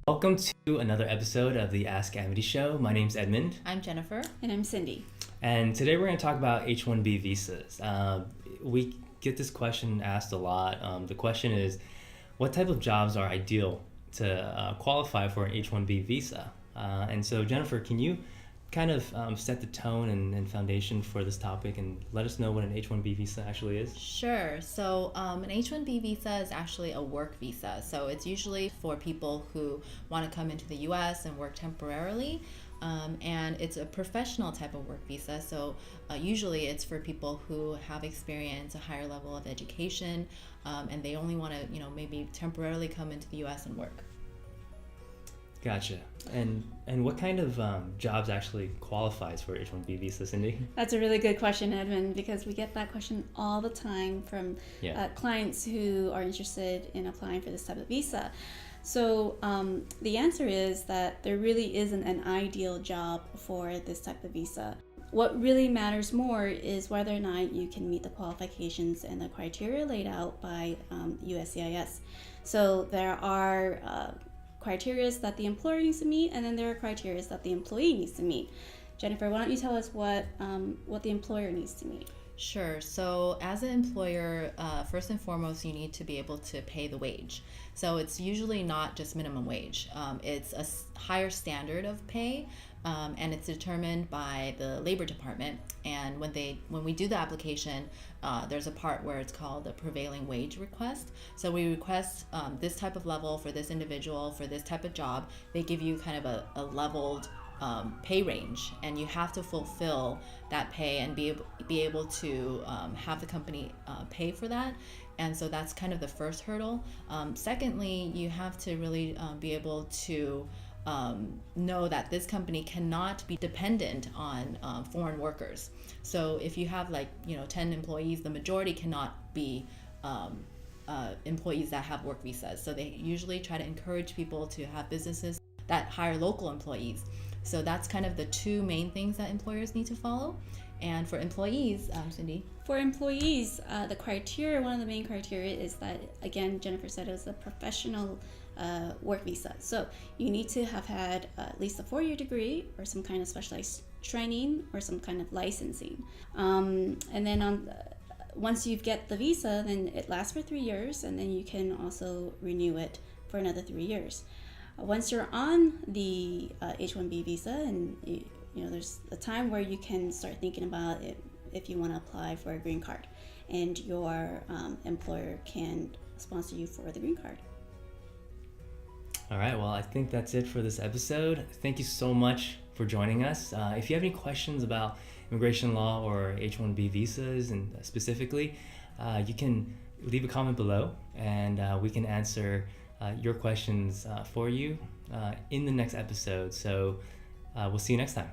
Welcome to another episode of the Ask Amity Show. My name's Edmund. I'm Jennifer. And I'm Cindy. And today we're going to talk about H-1B visas. We get this question asked a lot. The question is, what type of jobs are ideal to qualify for an H-1B visa? And so, Jennifer, can you kind of set the tone and foundation for this topic and let us know what an H-1B visa actually is? Sure. So an H-1B visa is actually a work visa. So it's usually for people who want to come into the U.S. and work temporarily. And it's a professional type of work visa. So usually it's for people who have experience, a higher level of education, and they only want to, maybe temporarily come into the U.S. and work. Gotcha. And what kind of jobs actually qualifies for H-1B visa, Cindy? That's a really good question, Edmund, because we get that question all the time from clients who are interested in applying for this type of visa. So the answer is that there really isn't an ideal job for this type of visa. What really matters more is whether or not you can meet the qualifications and the criteria laid out by USCIS. So there are criteria that the employer needs to meet, and then there are criteria that the employee needs to meet. Jennifer, why don't you tell us what the employer needs to meet? Sure. So as an employer, first and foremost, you need to be able to pay the wage. So it's usually not just minimum wage. It's a higher standard of pay, and it's determined by the Labor Department. And when we do the application, there's a part where it's called a prevailing wage request. So we request this type of level for this individual, for this type of job. They give you kind of a leveled pay range, and you have to fulfill that pay and be able to have the company pay for that. And so that's kind of the first hurdle. Secondly, you have to really be able to know that this company cannot be dependent on foreign workers. So if you have 10 employees, the majority cannot be employees that have work visas. So they usually try to encourage people to have businesses that hire local employees. So that's kind of the two main things that employers need to follow. And for employees, Cindy? For employees, the criteria, one of the main criteria is that, again, Jennifer said it was a professional work visa. So you need to have had at least a 4-year degree or some kind of specialized training or some kind of licensing. And then once you get the visa, then it lasts for 3 years, and then you can also renew it for another 3 years. Once you're on the H-1B visa, and there's a time where you can start thinking about it if you want to apply for a green card, and your employer can sponsor you for the green card. All right, well, I think that's it for this episode. Thank you so much for joining us. If you have any questions about immigration law or H-1B visas, and specifically, you can leave a comment below, and we can answer your questions for you in the next episode. So we'll see you next time.